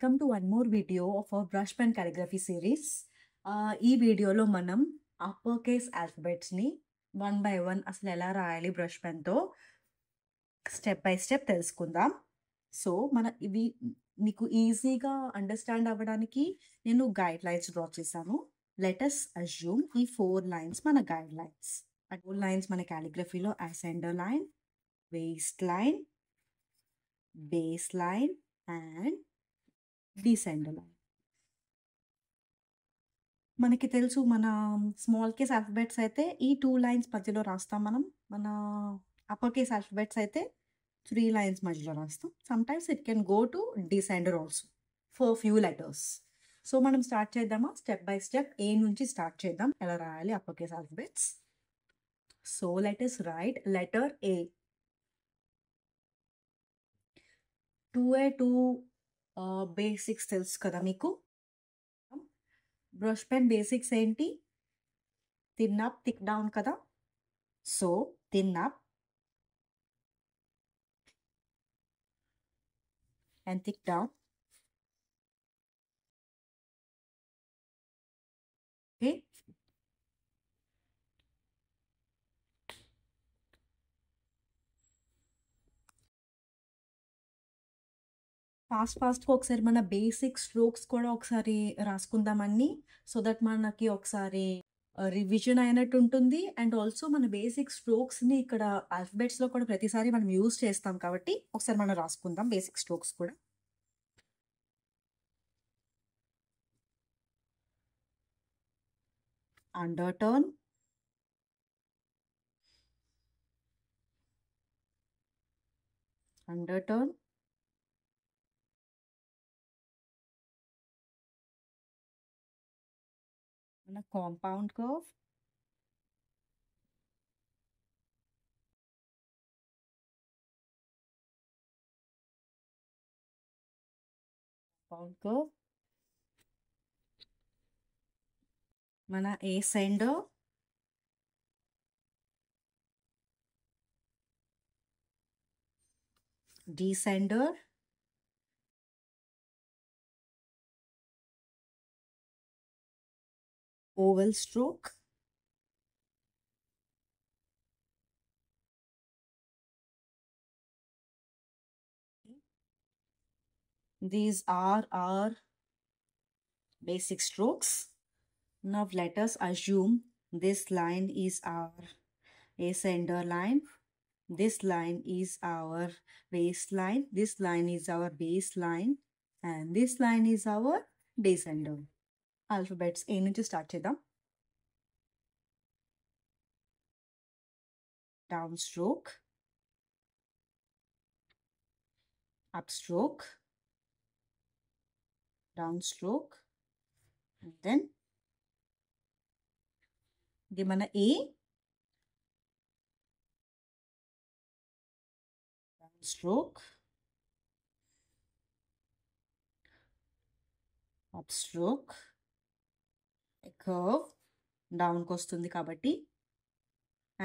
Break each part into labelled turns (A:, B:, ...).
A: Welcome to one more video of our brush pen calligraphy series. ఈ వీడియోలో మనం upper case ఆల్ఫబెట్స్ని one by one అసలు ఎలా రాయాలి బ్రష్ పెన్తో స్టెప్ బై స్టెప్ తెలుసుకుందాం. సో ఇవి మీకు ఈజీగా అండర్స్టాండ్ అవ్వడానికి నేను గైడ్ లైన్స్ డ్రా చేశాను. లెటస్ అజ్యూమ్ ఈ 4 లైన్స్ మన గైడ్ లైన్స్. ఆ 4 లైన్స్ మన కాలిగ్రఫీలో ascender line, waist line, base line and descender line. మనకి తెలుసు మన స్మాల్ కేస్ ఆల్ఫబెట్స్ అయితే ఈ 2 లైన్స్ మధ్యలో రాస్తాం మనం. మన అప్పర్ కేస్ ఆల్ఫబెట్స్ అయితే 3 లైన్స్ మధ్యలో రాస్తాం. Sometimes it can go to descender also for few letters. So మనం స్టార్ట్ చేద్దామా? స్టెప్ బై స్టెప్ ఏ నుంచి స్టార్ట్ చేద్దాం, ఎలా రాయాలి అప్పర్ కేస్ ఆల్ఫబెట్స్. So let us write letter A. 2 basics తెలుసు కదా మీకు. బ్రష్ పెన్ బేసిక్స్ ఏంటి? థిన్ అప్, థిక్ డౌన్ కదా. So thin up and thick down. Okay, ఫాస్ట్గా ఒకసారి మన బేసిక్ స్ట్రోక్స్ కూడా ఒకసారి రాసుకుందామని, సో దట్ మనకి ఒకసారి రివిజన్ అయినట్టు ఉంటుంది. అండ్ ఆల్సో మన బేసిక్ స్ట్రోక్స్ని ఇక్కడ ఆల్ఫబెట్స్లో కూడా ప్రతిసారి మనం యూజ్ చేస్తాం కాబట్టి ఒకసారి మనం రాసుకుందాం బేసిక్ స్ట్రోక్స్ కూడా. అండర్ టర్న్, అండర్ టర్న్, మన కాంపౌండ్ కర్వ్, కాంపౌండ్ కర్వ్, మన ఏసెండర్, డీసెండర్, oval stroke, these are our basic strokes. Now let us assume this line is our ascender line, this line is our waistline, this line is our baseline and this line is our descender. Alphabets A నుంచి start చేద్దాం. Down stroke, up stroke, down stroke, and then ఇది మన A, down stroke, up stroke, curve డౌన్కి వస్తుంది కాబట్టి,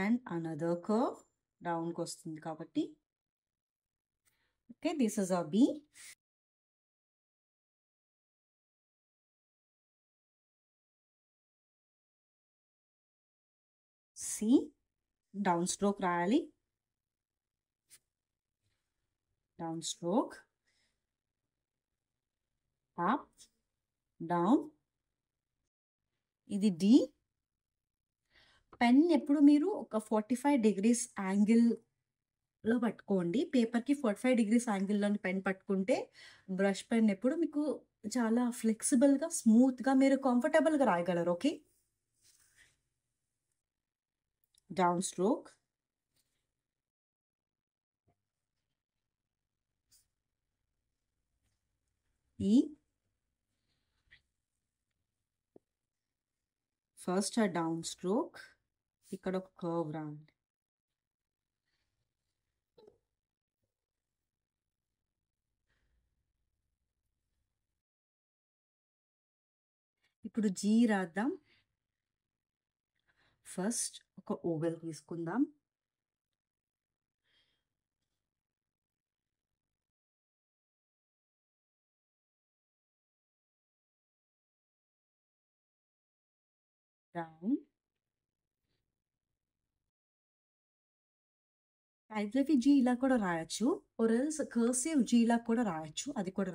A: and another curve డౌన్కి వస్తుంది కాబట్టి. Okay, this is our B. C, down stroke రాయాలి. Down stroke, up, down. ఇది డి. పెన్ ఎప్పుడు మీరు ఒక 45 degrees యాంగిల్లో పట్టుకోండి. పేపర్కి 45 degrees యాంగిల్లో పెన్ పట్టుకుంటే బ్రష్ పెన్ ఎప్పుడు మీకు చాలా ఫ్లెక్సిబుల్గా, స్మూత్గా, మీరు కంఫర్టబుల్గా రాయగలరు. ఓకే, డౌన్ స్ట్రోక్, ఈ, ఫస్ట్ డౌన్ స్ట్రోక్, ఇక్కడ ఒక కర్వ్ రాయండి. ఇప్పుడు జీ రాద్దాం. ఫస్ట్ ఒక ఓవెల్ తీసుకుందాం. డౌన్. కాలిగ్రఫీ జీ ఇలా కూడా రాయొచ్చు. ఆర్ ఎల్స్ కర్సివ్ జీ ఇలా కూడా రాయొచ్చు. అది కూడా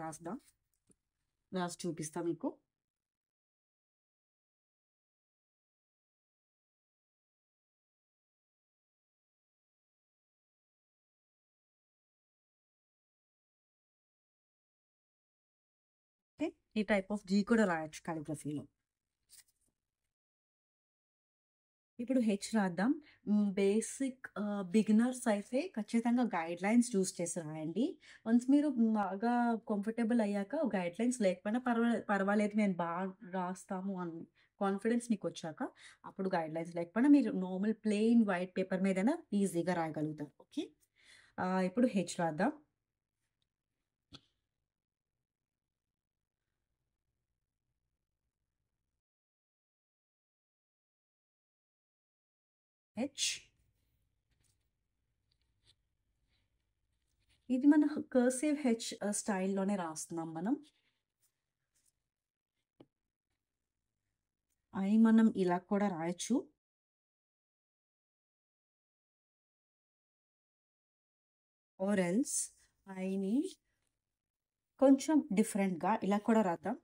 A: రాసి చూపిస్తా మీకు. ఓకే. ఈ టైప్ ఆఫ్ జీ కూడా రాయొచ్చు కాలిగ్రఫీలో. ఇప్పుడు హెచ్ రాద్దాం. బేసిక్ బిగినర్స్ అయితే ఖచ్చితంగా గైడ్‌లైన్స్ చూస్ చేసి రాయండి. వన్స్ మీరు బాగా కంఫర్టబుల్ అయ్యాక గైడ్‌లైన్స్ లేకపోయినా పర్వాలేదు మేము రాస్తాము అని కాన్ఫిడెన్స్ మీకొచ్చాక అప్పుడు గైడ్‌లైన్స్ లేకపోయినా మీరు నార్మల్ ప్లెయిన్ వైట్ పేపర్ మీదైనా ఈజీగా రాయగలుగుతారు. ఓకే. ఇప్పుడు హెచ్ రాద్దాం. హెచ్. ఇది మన కర్సివ్ హెచ్ స్టైల్‌లోనే రాస్తున్నాం మనం. ఐ మనం ఇలా కూడా రాయొచ్చు. ఆర్ ఎల్స్ ఐని కొంచెం డిఫరెంట్‌గా ఇలా కూడా రాద్దాం.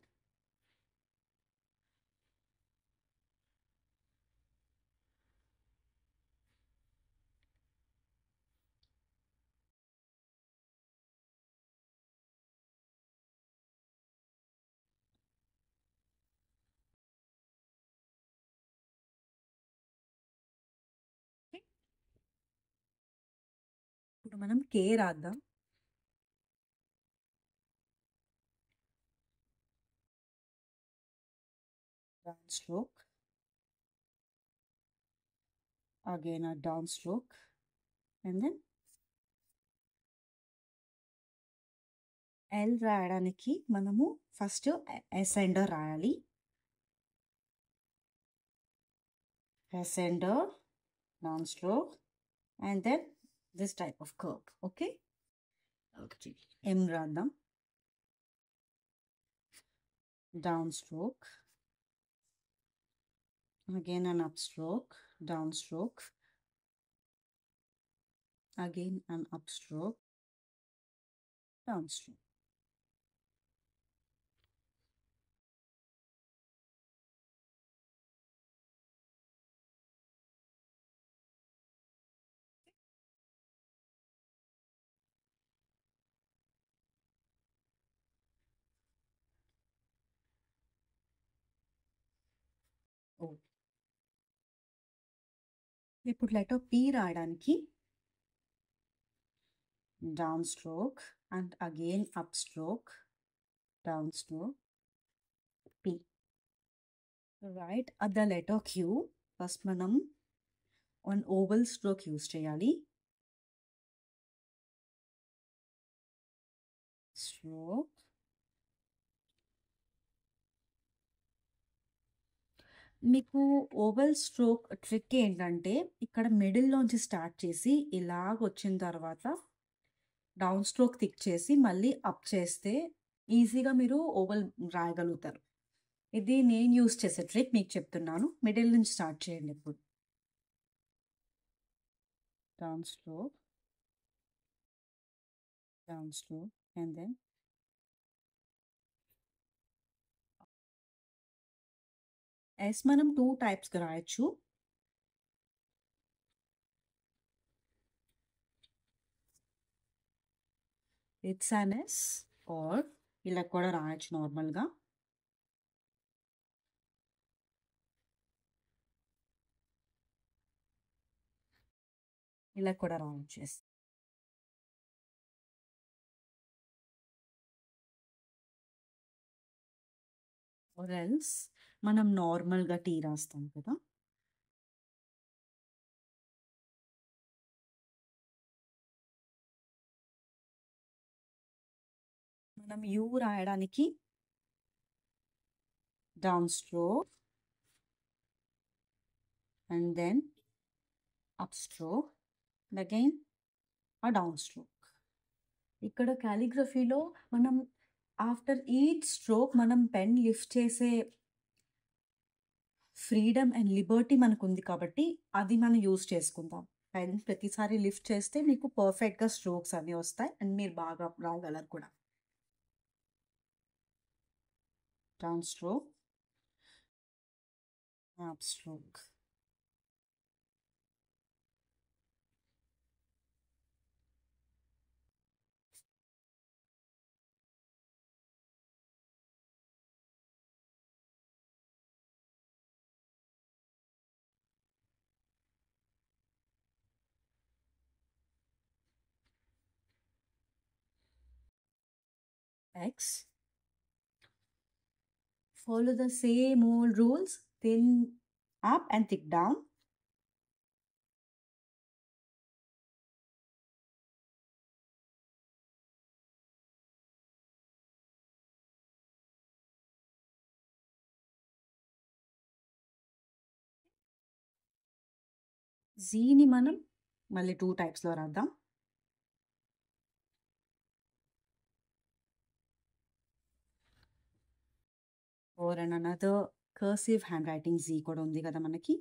A: ఓకే. ఇప్పుడు మనం కే రాద్దాం. Down stroke. Again a down stroke and then L రాయడానికి మనము ఫస్ట్ అసెండర్ రాయాలి. Ascender, down stroke and then this type of curve. Okay. Okay. M రాద్దాం. Down stroke. Again an upstroke, downstroke, again an upstroke, downstroke. Oh. ఇప్పుడు letter P రాయడానికి down stroke and again up stroke, down stroke, P. Right at the letter Q first మనం one oval stroke use చేయాలి. Stroke. మీకు oval stroke trick ఏంటంటే ఇక్కడ మిడిల్‌లోంచి start చేసి ఇలాగ వచ్చిన తర్వాత డౌన్ స్ట్రోక్ థిక్ చేసి మళ్ళీ అప్ చేస్తే ఈజీగా మీరు ఓవల్ రాయగలుగుతారు. ఇది నేను యూజ్ చేసే ట్రిక్ మీకు చెప్తున్నాను. మిడిల్ నుంచి స్టార్ట్ చేయండి ఇప్పుడు. Down stroke, down stroke and then S మనం 2 టైప్స్‌గా రాయొచ్చు. ఇట్స్ అన్ ఎస్ ఆర్ ఇలా కూడా రాయొచ్చు నార్మల్‌గా. ఇలా కూడా రాయొచ్చు. ఎస్. ఆర్ ఎల్స్ మనం నార్మల్‌గా టీ రాస్తాం కదా! మనం యూ రాయడానికి down stroke and then up stroke and again a down stroke. ఇక్కడ కాలిగ్రఫీలో మనం ఆఫ్టర్ ఈచ్ స్ట్రోక్ మనం పెన్ లిఫ్ట్ చేసే ఫ్రీడమ్ అండ్ లిబర్టీ మనకుంది కాబట్టి అది మనం యూజ్ చేసుకుందాం. పెన్ ప్రతిసారి లిఫ్ట్ చేస్తే మీకు పర్ఫెక్ట్‌గా స్ట్రోక్స్ అన్నీ వస్తాయి. అండ్ మీరు బాగా రాయగలరు కూడా. Down stroke, up stroke. X. Follow the same old rules, thin up and thick down. జీని మనం మళ్ళీ 2 టైప్స్‌లో రాద్దాం. Or and another cursive hand writing G కూడా ఉంది కదా మనకి.